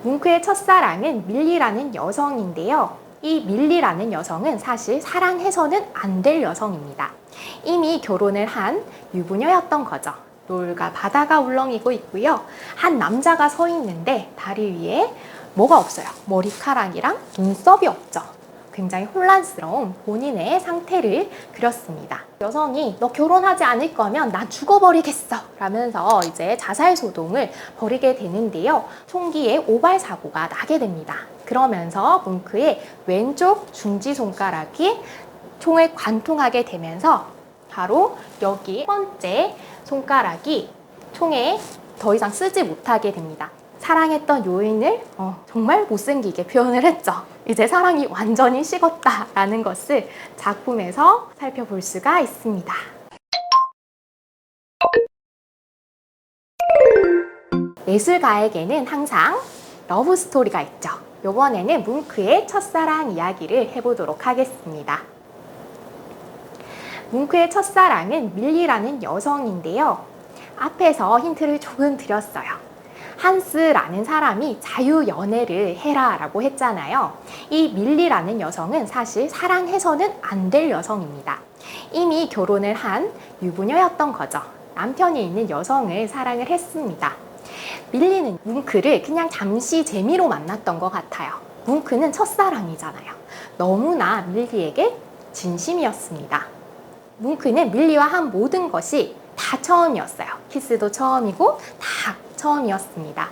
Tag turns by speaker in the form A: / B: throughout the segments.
A: 뭉크의 첫사랑은 밀리라는 여성인데요. 이 밀리라는 여성은 사실 사랑해서는 안 될 여성입니다. 이미 결혼을 한 유부녀였던 거죠. 노을과 바다가 울렁이고 있고요. 한 남자가 서 있는데 다리 위에 뭐가 없어요. 머리카락이랑 눈썹이 없죠. 굉장히 혼란스러운 본인의 상태를 그렸습니다. 여성이 너 결혼하지 않을 거면 나 죽어버리겠어 라면서 이제 자살소동을 벌이게 되는데요. 총기에 오발 사고가 나게 됩니다. 그러면서 뭉크의 왼쪽 중지손가락이 총을 관통하게 되면서 바로 여기 첫 번째 손가락이 총에 더 이상 쓰지 못하게 됩니다. 사랑했던 요인을 정말 못생기게 표현을 했죠. 이제 사랑이 완전히 식었다라는 것을 작품에서 살펴볼 수가 있습니다. 예술가에게는 항상 러브 스토리가 있죠. 이번에는 뭉크의 첫사랑 이야기를 해보도록 하겠습니다. 뭉크의 첫사랑은 밀리라는 여성인데요. 앞에서 힌트를 조금 드렸어요. 한스라는 사람이 자유연애를 해라 라고 했잖아요. 이 밀리라는 여성은 사실 사랑해서는 안 될 여성입니다. 이미 결혼을 한 유부녀였던 거죠. 남편이 있는 여성을 사랑을 했습니다. 밀리는 뭉크를 그냥 잠시 재미로 만났던 것 같아요. 뭉크는 첫사랑이잖아요. 너무나 밀리에게 진심이었습니다. 뭉크는 밀리와 한 모든 것이 다 처음이었어요. 키스도 처음이고 다 처음이었습니다.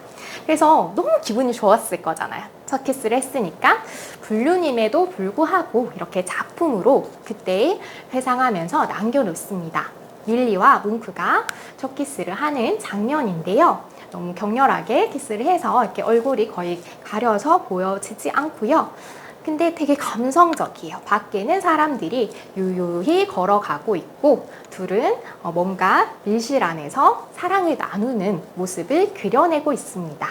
A: 그래서 너무 기분이 좋았을 거잖아요. 첫 키스를 했으니까. 불륜임에도 불구하고 이렇게 작품으로 그때 회상하면서 남겨놓습니다. 밀리와 뭉크가 첫 키스를 하는 장면인데요. 너무 격렬하게 키스를 해서 이렇게 얼굴이 거의 가려서 보여지지 않고요. 근데 되게 감성적이에요. 밖에는 사람들이 유유히 걸어가고 있고 둘은 뭔가 밀실 안에서 사랑을 나누는 모습을 그려내고 있습니다.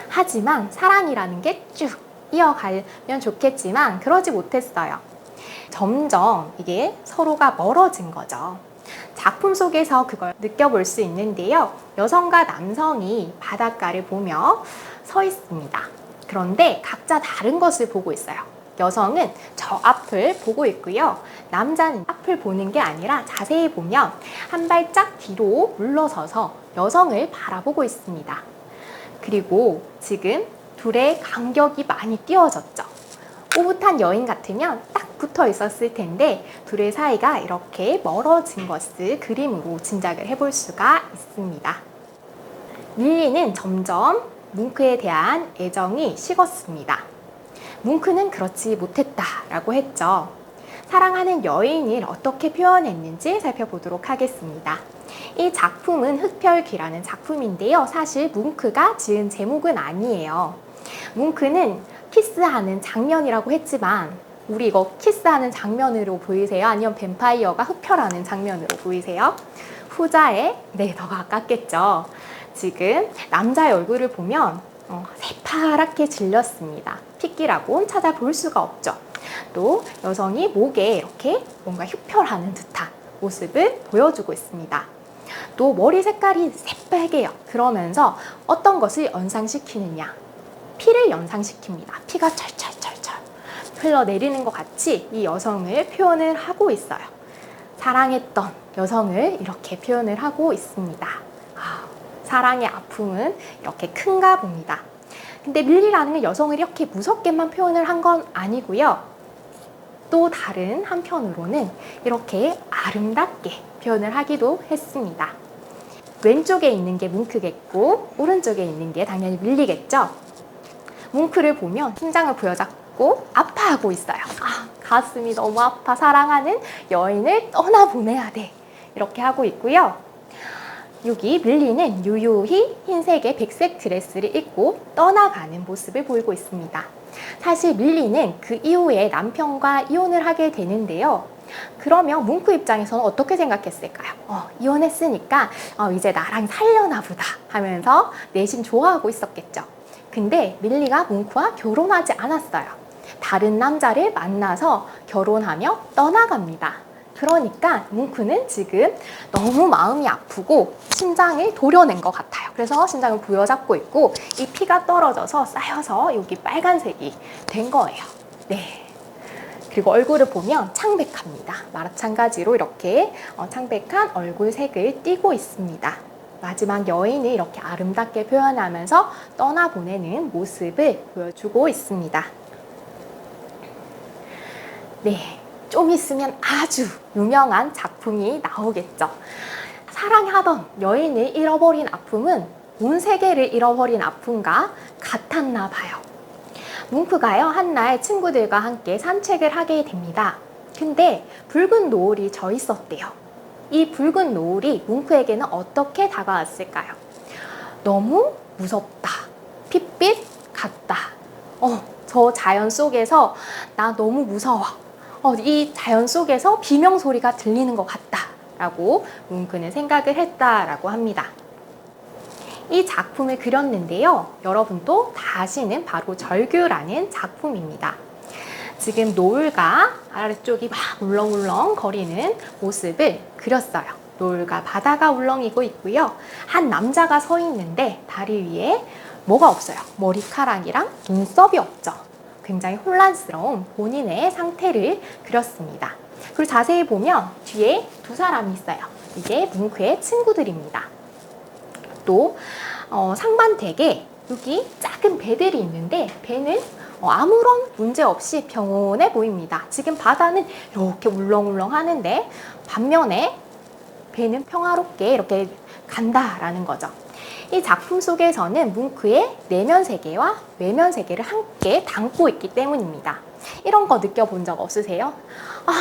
A: 하지만 사랑이라는 게 쭉 이어가면 좋겠지만 그러지 못했어요. 점점 이게 서로가 멀어진 거죠. 작품 속에서 그걸 느껴볼 수 있는데요. 여성과 남성이 바닷가를 보며 서 있습니다. 그런데 각자 다른 것을 보고 있어요. 여성은 저 앞을 보고 있고요. 남자는 앞을 보는 게 아니라 자세히 보면 한 발짝 뒤로 물러서서 여성을 바라보고 있습니다. 그리고 지금 둘의 간격이 많이 띄워졌죠. 오붓한 여인 같으면 딱 붙어 있었을 텐데 둘의 사이가 이렇게 멀어진 것을 그림으로 짐작을 해볼 수가 있습니다. 밀리는 점점 뭉크에 대한 애정이 식었습니다. 뭉크는 그렇지 못했다라고 했죠. 사랑하는 여인을 어떻게 표현했는지 살펴보도록 하겠습니다. 이 작품은 흑별귀라는 작품인데요. 사실 뭉크가 지은 제목은 아니에요. 뭉크는 키스하는 장면이라고 했지만 우리 이거 키스하는 장면으로 보이세요? 아니면 뱀파이어가 흡혈하는 장면으로 보이세요? 후자에 더 가깝겠죠. 지금 남자의 얼굴을 보면 새파랗게 질렸습니다. 핏기라고는 찾아볼 수가 없죠. 또 여성이 목에 이렇게 뭔가 흡혈하는 듯한 모습을 보여주고 있습니다. 또 머리 색깔이 새빨개요. 그러면서 어떤 것을 연상시키느냐? 피를 연상시킵니다. 피가 철철철철 흘러내리는 것 같이 이 여성을 표현을 하고 있어요. 사랑했던 여성을 이렇게 표현을 하고 있습니다. 사랑의 아픔은 이렇게 큰가 봅니다. 근데 밀리라는 여성을 이렇게 무섭게만 표현을 한 건 아니고요. 또 다른 한편으로는 이렇게 아름답게 표현을 하기도 했습니다. 왼쪽에 있는 게 뭉크겠고 오른쪽에 있는 게 당연히 밀리겠죠. 뭉크를 보면 심장을 부여잡고 아파하고 있어요. 가슴이 너무 아파. 사랑하는 여인을 떠나보내야 돼. 이렇게 하고 있고요. 여기 밀리는 유유히 흰색의 백색 드레스를 입고 떠나가는 모습을 보이고 있습니다. 사실 밀리는 그 이후에 남편과 이혼을 하게 되는데요. 그러면 뭉크 입장에서는 어떻게 생각했을까요? 이혼했으니까 이제 나랑 살려나 보다 하면서 내심 좋아하고 있었겠죠. 근데 밀리가 뭉크와 결혼하지 않았어요. 다른 남자를 만나서 결혼하며 떠나갑니다. 그러니까 뭉크는 지금 너무 마음이 아프고 심장을 도려낸 것 같아요. 그래서 심장을 부여잡고 있고 이 피가 떨어져서 쌓여서 여기 빨간색이 된 거예요. 네. 그리고 얼굴을 보면 창백합니다. 마찬가지로 이렇게 창백한 얼굴색을 띠고 있습니다. 마지막 여인을 이렇게 아름답게 표현하면서 떠나보내는 모습을 보여주고 있습니다. 네. 좀 있으면 아주 유명한 작품이 나오겠죠. 사랑하던 여인을 잃어버린 아픔은 온 세계를 잃어버린 아픔과 같았나 봐요. 뭉크가요, 한날 친구들과 함께 산책을 하게 됩니다. 근데 붉은 노을이 져 있었대요. 이 붉은 노을이 뭉크에게는 어떻게 다가왔을까요? 너무 무섭다. 핏빛 같다. 저 자연 속에서 나 너무 무서워. 이 자연 속에서 비명소리가 들리는 것 같다 라고 뭉크는 생각을 했다라고 합니다. 이 작품을 그렸는데요. 여러분도 다 아시는 바로 절규라는 작품입니다. 지금 노을과 아래쪽이 막 울렁울렁 거리는 모습을 그렸어요. 노을과 바다가 울렁이고 있고요. 한 남자가 서 있는데 다리 위에 뭐가 없어요. 머리카락이랑 눈썹이 없죠. 굉장히 혼란스러운 본인의 상태를 그렸습니다. 그리고 자세히 보면 뒤에 두 사람이 있어요. 이게 뭉크의 친구들입니다. 또 상반되게 여기 작은 배들이 있는데 배는 아무런 문제 없이 평온해 보입니다. 지금 바다는 이렇게 울렁울렁 하는데 반면에 배는 평화롭게 이렇게 간다라는 거죠. 이 작품 속에서는 뭉크의 내면 세계와 외면 세계를 함께 담고 있기 때문입니다. 이런 거 느껴본 적 없으세요?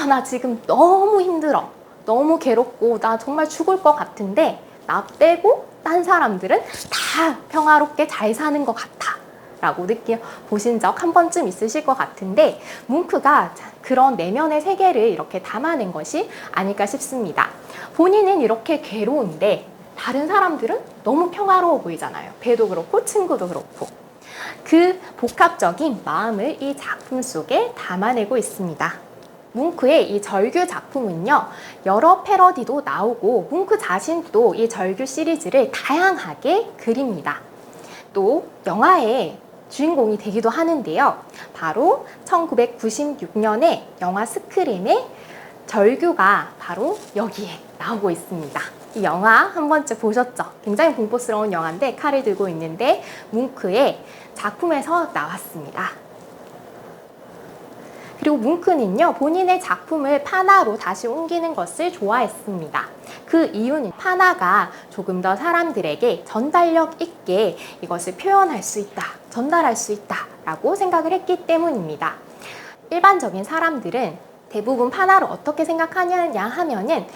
A: 나 지금 너무 힘들어. 너무 괴롭고 나 정말 죽을 것 같은데 나 빼고 딴 사람들은 다 평화롭게 잘 사는 것 같아 라고 느껴보신 적 한 번쯤 있으실 것 같은데 뭉크가 그런 내면의 세계를 이렇게 담아낸 것이 아닐까 싶습니다. 본인은 이렇게 괴로운데 다른 사람들은 너무 평화로워 보이잖아요. 배도 그렇고 친구도 그렇고. 그 복합적인 마음을 이 작품 속에 담아내고 있습니다. 뭉크의 이 절규 작품은요, 여러 패러디도 나오고 뭉크 자신도 이 절규 시리즈를 다양하게 그립니다. 또 영화의 주인공이 되기도 하는데요. 바로 1996년에 영화 스크림의 절규가 바로 여기에 나오고 있습니다. 이 영화 한 번쯤 보셨죠? 굉장히 공포스러운 영화인데 칼을 들고 있는데 뭉크의 작품에서 나왔습니다. 그리고 뭉크는요, 본인의 작품을 파나로 다시 옮기는 것을 좋아했습니다. 그 이유는 파나가 조금 더 사람들에게 전달력 있게 이것을 표현할 수 있다, 전달할 수 있다 라고 생각을 했기 때문입니다. 일반적인 사람들은 대부분 파나를 어떻게 생각하느냐 하면은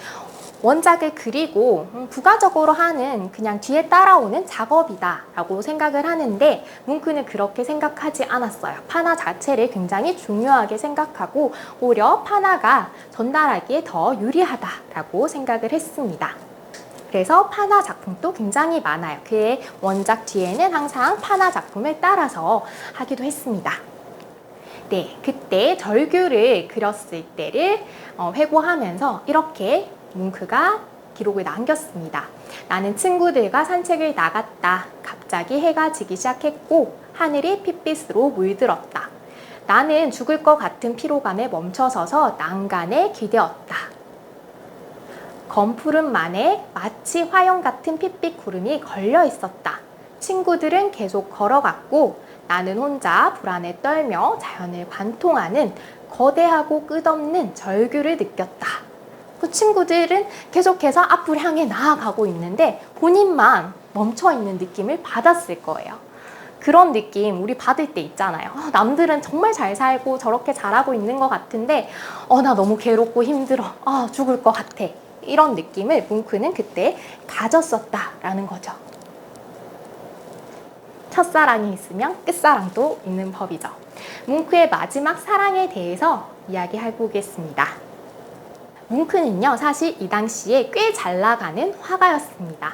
A: 원작을 그리고 부가적으로 하는 그냥 뒤에 따라오는 작업이다 라고 생각을 하는데 뭉크는 그렇게 생각하지 않았어요. 파나 자체를 굉장히 중요하게 생각하고 오히려 파나가 전달하기에 더 유리하다 라고 생각을 했습니다. 그래서 파나 작품도 굉장히 많아요. 그의 원작 뒤에는 항상 파나 작품을 따라서 하기도 했습니다. 네, 그때 절규를 그렸을 때를 회고하면서 이렇게 뭉크가 기록을 남겼습니다. 나는 친구들과 산책을 나갔다. 갑자기 해가 지기 시작했고 하늘이 핏빛으로 물들었다. 나는 죽을 것 같은 피로감에 멈춰서서 난간에 기대었다. 검푸른만에 마치 화염 같은 핏빛 구름이 걸려 있었다. 친구들은 계속 걸어갔고 나는 혼자 불안에 떨며 자연을 관통하는 거대하고 끝없는 절규를 느꼈다. 그 친구들은 계속해서 앞을 향해 나아가고 있는데 본인만 멈춰있는 느낌을 받았을 거예요. 그런 느낌 우리 받을 때 있잖아요. 남들은 정말 잘 살고 저렇게 잘하고 있는 것 같은데 나 너무 괴롭고 힘들어. 죽을 것 같아. 이런 느낌을 뭉크는 그때 가졌었다라는 거죠. 첫사랑이 있으면 끝사랑도 있는 법이죠. 뭉크의 마지막 사랑에 대해서 이야기해보겠습니다. 뭉크는요, 사실 이 당시에 꽤 잘 나가는 화가였습니다.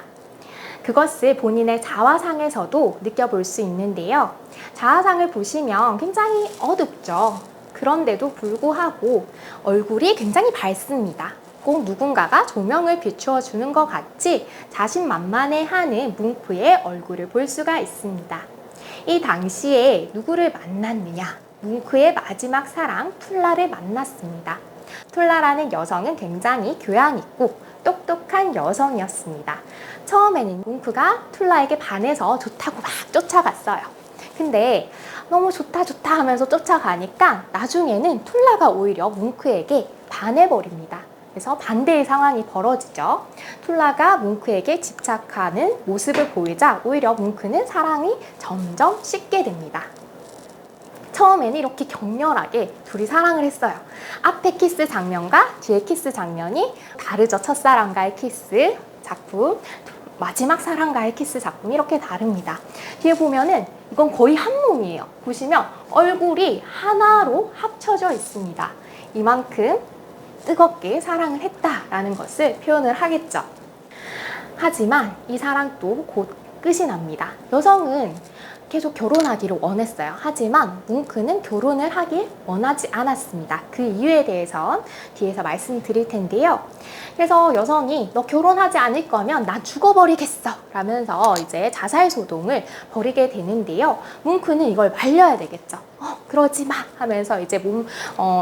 A: 그것을 본인의 자화상에서도 느껴볼 수 있는데요. 자화상을 보시면 굉장히 어둡죠. 그런데도 불구하고 얼굴이 굉장히 밝습니다. 꼭 누군가가 조명을 비추어 주는 것 같이 자신만만해하는 뭉크의 얼굴을 볼 수가 있습니다. 이 당시에 누구를 만났느냐? 뭉크의 마지막 사랑 툴라를 만났습니다. 툴라라는 여성은 굉장히 교양 있고 똑똑한 여성이었습니다. 처음에는 뭉크가 툴라에게 반해서 좋다고 막 쫓아갔어요. 근데 너무 좋다 하면서 쫓아가니까 나중에는 툴라가 오히려 뭉크에게 반해버립니다. 그래서 반대의 상황이 벌어지죠. 툴라가 뭉크에게 집착하는 모습을 보이자 오히려 뭉크는 사랑이 점점 식게 됩니다. 처음에는 이렇게 격렬하게 둘이 사랑을 했어요. 앞에 키스 장면과 뒤에 키스 장면이 다르죠. 첫사랑과의 키스 작품, 마지막 사랑과의 키스 작품이 이렇게 다릅니다. 뒤에 보면은 이건 거의 한 몸이에요. 보시면 얼굴이 하나로 합쳐져 있습니다. 이만큼 뜨겁게 사랑을 했다라는 것을 표현을 하겠죠. 하지만 이 사랑도 곧 끝이 납니다. 여성은 계속 결혼하기를 원했어요. 하지만 뭉크는 결혼을 하길 원하지 않았습니다. 그 이유에 대해선 뒤에서 말씀드릴 텐데요. 그래서 여성이 너 결혼하지 않을 거면 난 죽어버리겠어 라면서 이제 자살소동을 벌이게 되는데요. 뭉크는 이걸 말려야 되겠죠. 그러지 마 하면서 이제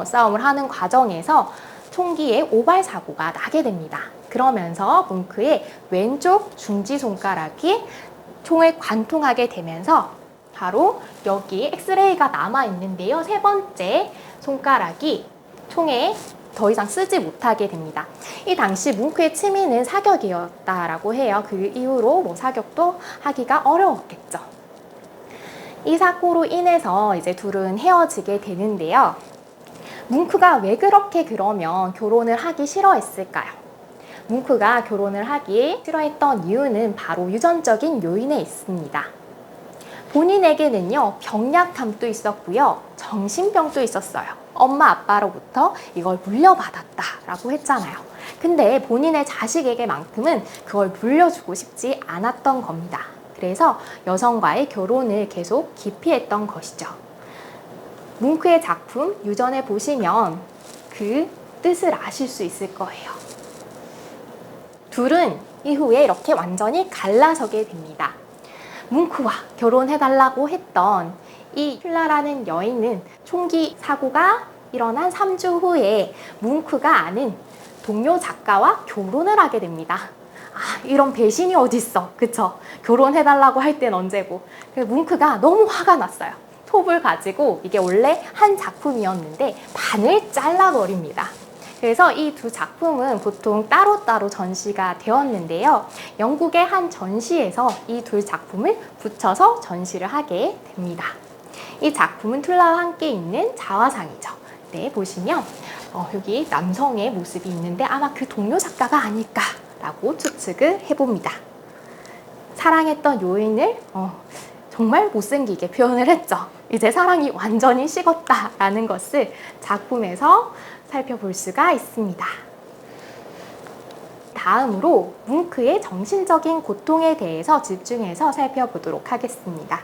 A: 싸움을 하는 과정에서 총기에 오발 사고가 나게 됩니다. 그러면서 뭉크의 왼쪽 중지손가락이 총을 관통하게 되면서 바로 여기 엑스레이가 남아 있는데요. 세 번째 손가락이 총에 더 이상 쓰지 못하게 됩니다. 이 당시 뭉크의 취미는 사격이었다라고 해요. 그 이후로 뭐 사격도 하기가 어려웠겠죠. 이 사고로 인해서 이제 둘은 헤어지게 되는데요. 뭉크가 왜 그렇게 그러면 결혼을 하기 싫어했을까요? 뭉크가 결혼을 하기 싫어했던 이유는 바로 유전적인 요인에 있습니다. 본인에게는요, 병약함도 있었고요, 정신병도 있었어요. 엄마 아빠로부터 이걸 물려받았다라고 했잖아요. 근데 본인의 자식에게만큼은 그걸 물려주고 싶지 않았던 겁니다. 그래서 여성과의 결혼을 계속 기피했던 것이죠. 뭉크의 작품 유전에 보시면 그 뜻을 아실 수 있을 거예요. 둘은 이후에 이렇게 완전히 갈라서게 됩니다. 뭉크와 결혼해달라고 했던 이 툴라라는 여인은 총기 사고가 일어난 3주 후에 뭉크가 아는 동료 작가와 결혼을 하게 됩니다. 이런 배신이 어딨어, 그쵸? 결혼해달라고 할 땐 언제고. 뭉크가 너무 화가 났어요. 톱을 가지고, 이게 원래 한 작품이었는데 반을 잘라버립니다. 그래서 이 두 작품은 보통 따로따로 전시가 되었는데요. 영국의 한 전시에서 이 두 작품을 붙여서 전시를 하게 됩니다. 이 작품은 툴라와 함께 있는 자화상이죠. 네, 보시면 여기 남성의 모습이 있는데 아마 그 동료 작가가 아닐까라고 추측을 해봅니다. 사랑했던 요인을 정말 못생기게 표현을 했죠. 이제 사랑이 완전히 식었다라는 것을 작품에서 살펴볼 수가 있습니다. 다음으로 뭉크의 정신적인 고통에 대해서 집중해서 살펴보도록 하겠습니다.